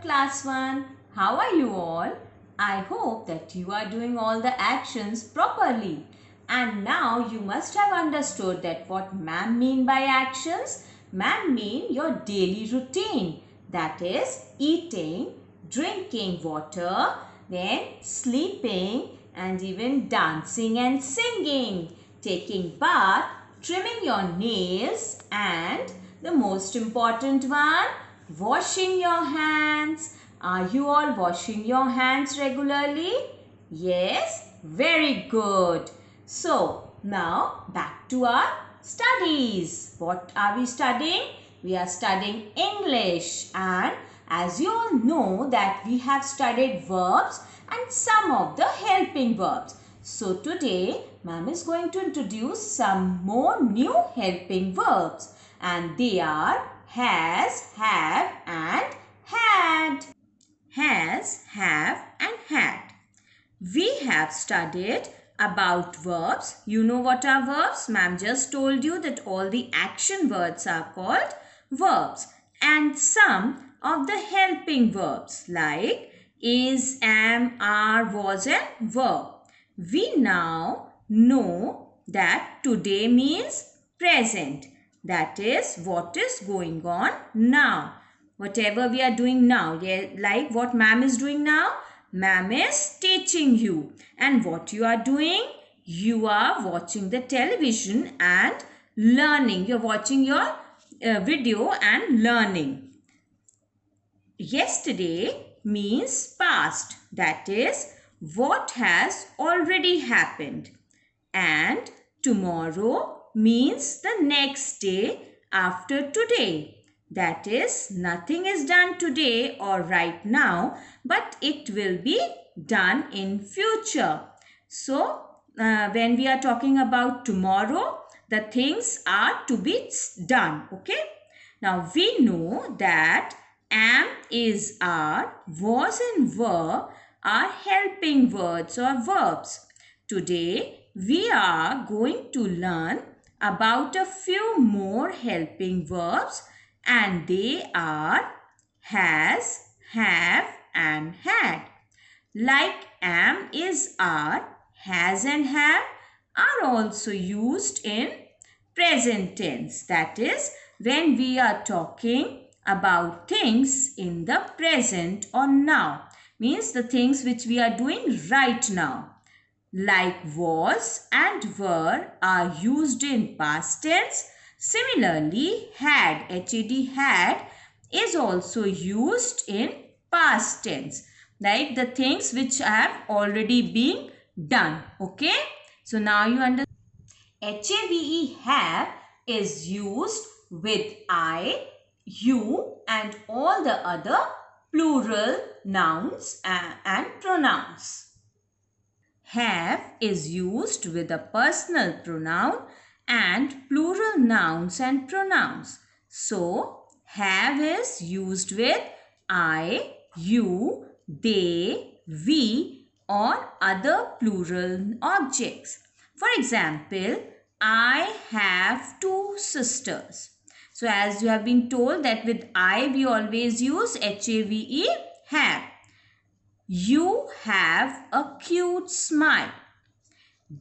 Class 1. How are you all? I hope that you are doing all the actions properly. And now you must have understood that what ma'am mean by actions. Ma'am mean your daily routine. That is eating, drinking water, then sleeping and even dancing and singing, taking bath, trimming your nails and the most important one, washing your hands. Are you all washing your hands regularly? Yes, very good. So, now back to our studies. What are we studying? We are studying English, and as you all know that we have studied verbs and some of the helping verbs. So today, ma'am is going to introduce some more new helping verbs, and they are has, have and had. Has, have and had. We have studied about verbs. You know what are verbs? Ma'am just told you that all the action words are called verbs, and some of the helping verbs like is, am, are, was and were. We now know that today means present. That is what is going on now. Whatever we are doing now, like what ma'am is doing now, ma'am is teaching you. And what you are doing? You are watching the television and learning. You're watching your video and learning. Yesterday means past. That is what has already happened. And tomorrow means the next day after today. That is, nothing is done today or right now, but it will be done in future. So, when we are talking about tomorrow, the things are to be done. Okay. Now, we know that am, is, are, was and were are helping words or verbs. Today, we are going to learn about a few more helping verbs, and they are has, have and had. Like am, is, are, has and have are also used in present tense. That is, when we are talking about things in the present or now. Means the things which we are doing right now. Like was and were are used in past tense. Similarly, had, had is also used in past tense. Like the things which have already been done. Okay. So now you understand. have is used with I, you and all the other plural nouns and pronouns. Have is used with a personal pronoun and plural nouns and pronouns. So, have is used with I, you, they, we or other plural objects. For example, I have two sisters. So, as you have been told that with I we always use have. You have a cute smile.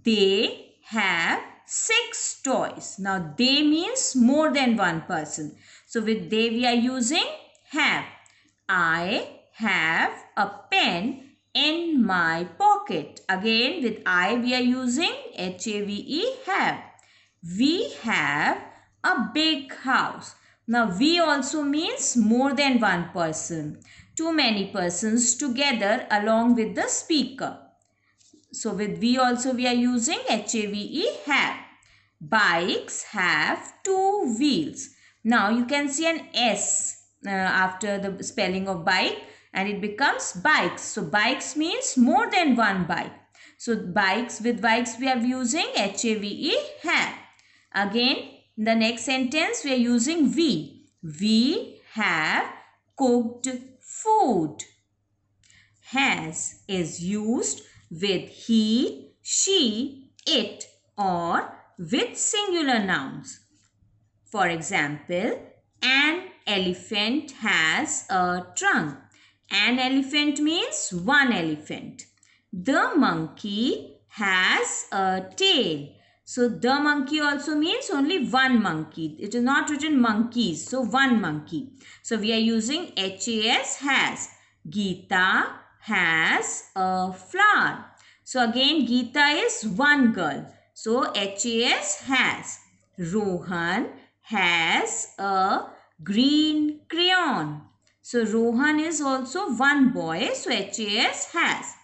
They have 6 toys. Now, they means more than one person. So, with they we are using have. I have a pen in my pocket. Again, with I we are using have. We have a big house. Now, we also means more than one person. Too many persons together along with the speaker. So, with we also we are using have. Bikes have 2 wheels. Now, you can see an S after the spelling of bike and it becomes bikes. So, bikes means more than one bike. So, bikes with bikes we are using have. Again, in the next sentence we are using we. We have cooked food. Has is used with he, she, it or with singular nouns. For example, an elephant has a trunk. An elephant means one elephant. The monkey has a tail. So the monkey also means only one monkey. It is not written monkeys. So one monkey. So we are using has. Geeta has a flower. So again Geeta is one girl. So has. Rohan has a green crayon. So Rohan is also one boy. So has.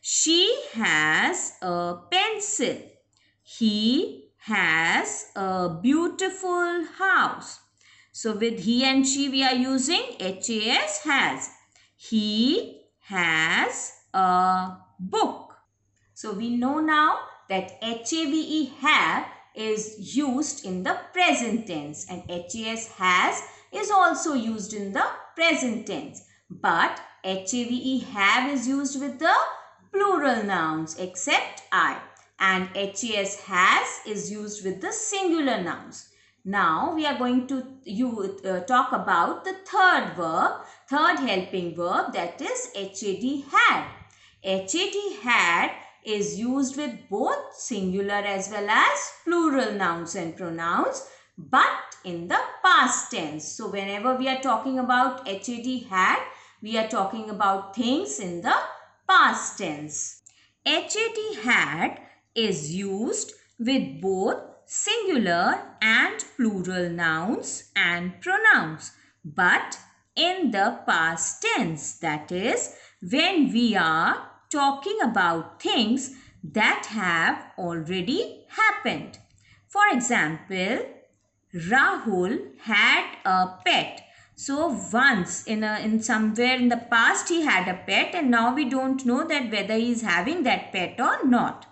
She has a pencil. He has a beautiful house. So with he and she we are using has. He has a book. So we know now that have is used in the present tense and has is also used in the present tense. But have is used with the plural nouns except I, and has is used with the singular nouns. Now we are going to talk about the third helping verb, that is had. Had is used with both singular as well as plural nouns and pronouns, but in the past tense. So whenever we are talking about had, we are talking about things in the past tense. had is used with both singular and plural nouns and pronouns, but in the past tense, that is when we are talking about things that have already happened. For example, Rahul had a pet. So once in somewhere in the past he had a pet, and now we don't know that whether he is having that pet or not.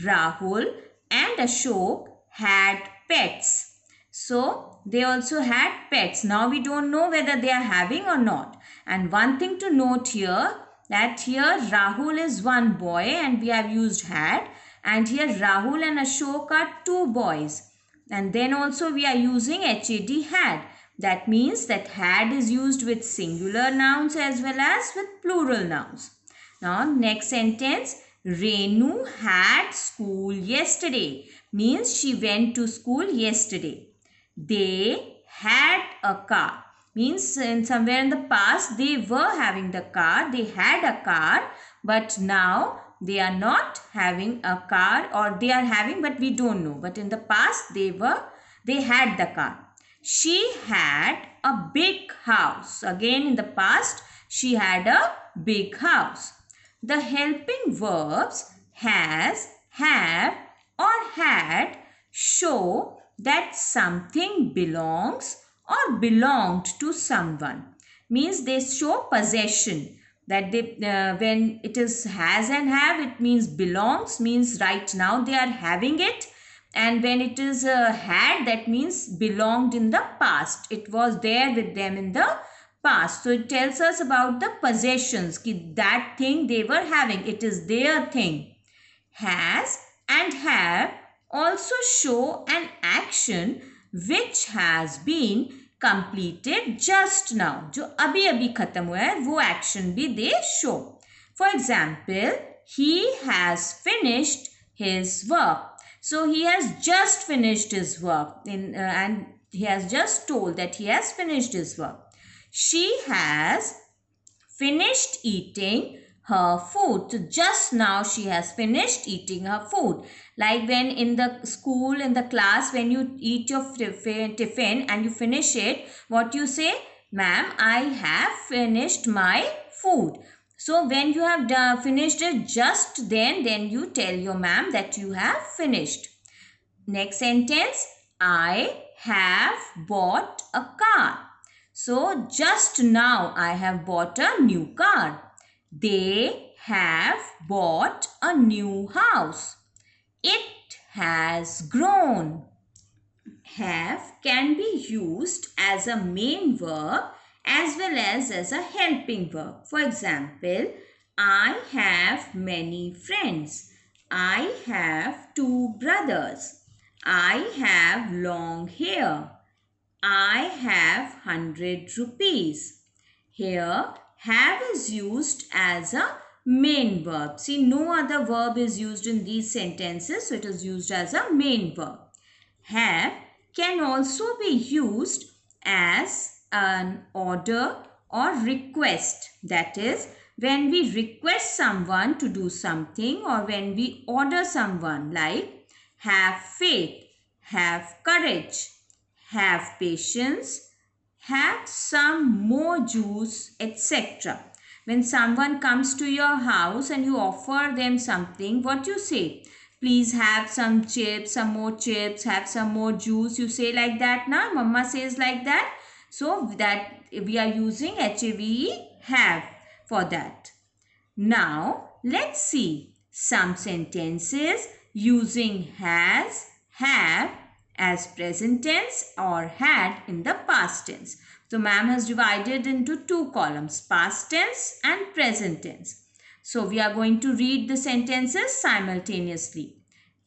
Rahul and Ashok had pets. So they also had pets. Now we don't know whether they are having or not. And one thing to note here, that here Rahul is one boy and we have used had, and here Rahul and Ashok are two boys. And then also we are using had. That means that had is used with singular nouns as well as with plural nouns. Now next sentence, Renu had school yesterday, means she went to school yesterday. They had a car, means in somewhere in the past they were having the car, they had a car, but now they are not having a car, or they are having but we don't know, but in the past they had the car. She had a big house. Again in the past she had a big house. The helping verbs has, have or had show that something belongs or belonged to someone. Means they show possession. That they when it is has and have, it means belongs, means right now they are having it. And when it is had, that means belonged in the past. It was there with them in the past. So it tells us about the possessions. That thing they were having, it is their thing. Has and have also show an action which has been completed just now. जो अभी अभी खत्म हुआ है वो action भी they show. For example, he has finished his work. So he has just finished his work and he has just told that he has finished his work. She has finished eating her food. So just now she has finished eating her food. Like when in the school, in the class, when you eat your tiffin and you finish it, what you say? Ma'am, I have finished my food. So when you have finished it just then you tell your ma'am that you have finished. Next sentence, I have bought a car. So just now I have bought a new car. They have bought a new house. It has grown. Have can be used as a main verb as well as a helping verb. For example, I have many friends. I have 2 brothers. I have long hair. I have 100 rupees. Here, have is used as a main verb. See, no other verb is used in these sentences, so it is used as a main verb. Have can also be used as an order or request. That is, when we request someone to do something or when we order someone, like have faith, have courage, have patience, have some more juice, etc. When someone comes to your house and you offer them something, what you say? Please have some chips, some more chips, have some more juice. You say like that now. Mama says like that. So that we are using have for that. Now let's see some sentences using has, have as present tense or had in the past tense. So ma'am has divided into two columns, past tense and present tense. So we are going to read the sentences simultaneously.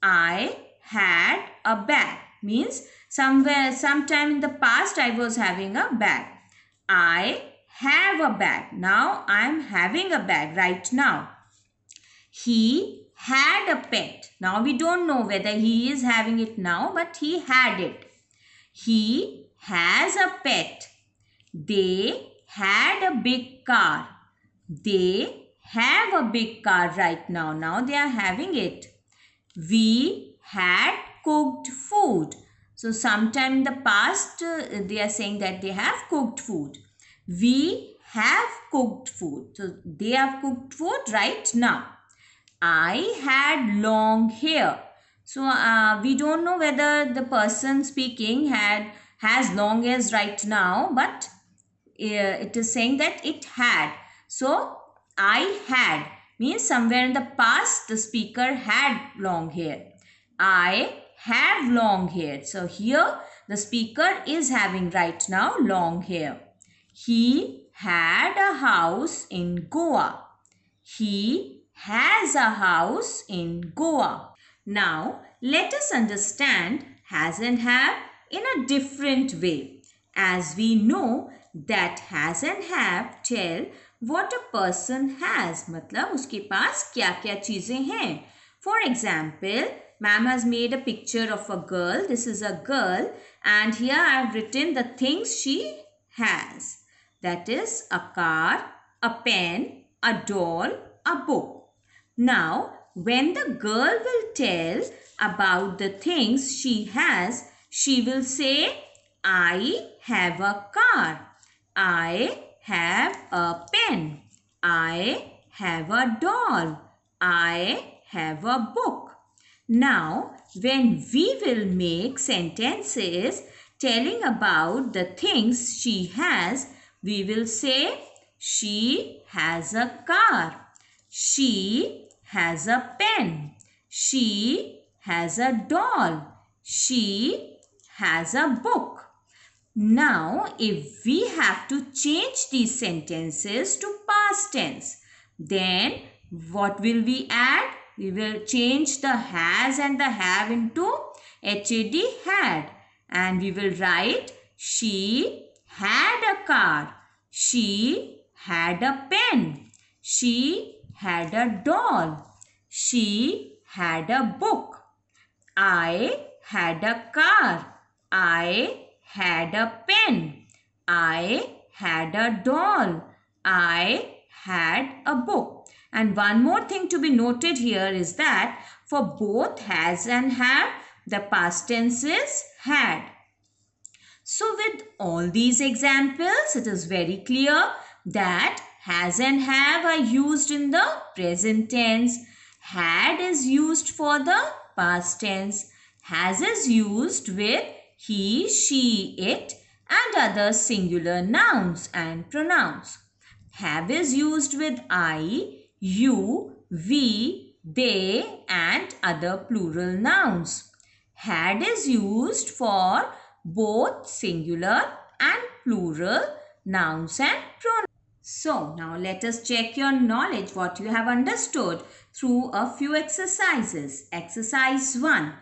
I had a bag means sometime in the past I was having a bag. I have a bag. Now I am having a bag right now. He had a pet. Now we don't know whether he is having it now, but he had it. He has a pet. They had a big car. They have a big car right now. Now they are having it. We had cooked food. So sometime in the past they are saying that they have cooked food. We have cooked food. So they have cooked food right now. I had long hair. So we don't know whether the person speaking has long hairs right now, but it is saying that it had. So I had means somewhere in the past the speaker had long hair. I have long hair. So here the speaker is having right now long hair. He had a house in Goa. He has a house in Goa. Now let us understand has and have in a different way. As we know that has and have tell what a person has. मतलब उसके पास क्या क्या चीजें हैं. For example, ma'am has made a picture of a girl. This is a girl and here I have written the things she has. That is a car, a pen, a doll, a book. Now, when the girl will tell about the things she has, she will say, I have a car. I have a pen. I have a doll. I have a book. Now, when we will make sentences telling about the things she has, we will say, she has a car. She has a pen. She has a doll. She has a book. Now, if we have to change these sentences to past tense, then what will we add? We will change the has and the have into had. And we will write, she had a car. She had a pen. She had a doll. She had a book. I had a car. I had a pen. I had a doll. I had a book. And one more thing to be noted here is that for both has and have, the past tense is had. So with all these examples, it is very clear that has and have are used in the present tense. Had is used for the past tense. Has is used with he, she, it and other singular nouns and pronouns. Have is used with I, you, we, they and other plural nouns. Had is used for both singular and plural nouns and pronouns. So now let us check your knowledge, what you have understood through a few exercises. Exercise 1.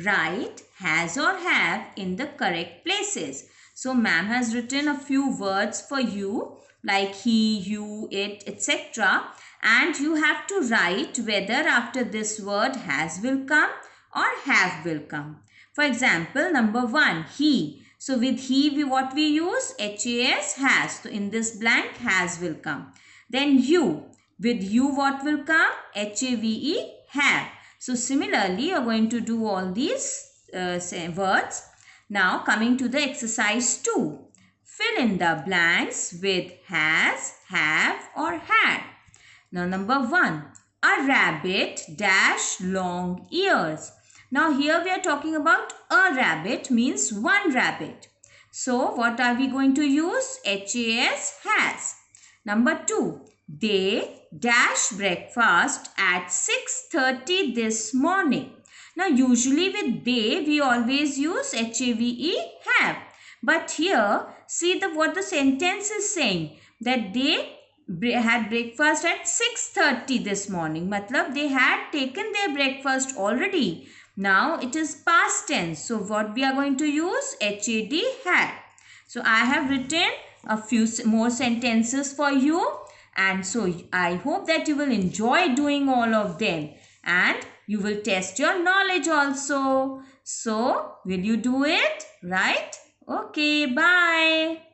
Write has or have in the correct places. So ma'am has written a few words for you like he, you, it, etc. And you have to write whether after this word has will come or have will come. For example, number 1, he. So with he, what we use? HAS, has. So in this blank, has will come. Then you. With you, what will come? HAVE, have. So similarly, you are going to do all these words. Now coming to the exercise 2. Fill in the blanks with has, have or had. Now number 1. A rabbit dash long ears. Now here we are talking about a rabbit means one rabbit. So what are we going to use? HAS, has. Number 2. They dash breakfast at 6:30 this morning. Now usually with they we always use HAVE, have. But here see what the sentence is saying, that they had breakfast at 6:30 this morning. Matlab they had taken their breakfast already. Now it is past tense. So what we are going to use? HAD, had. So I have written a few more sentences for you. And so I hope that you will enjoy doing all of them. And you will test your knowledge also. So will you do it? Right? Okay, bye.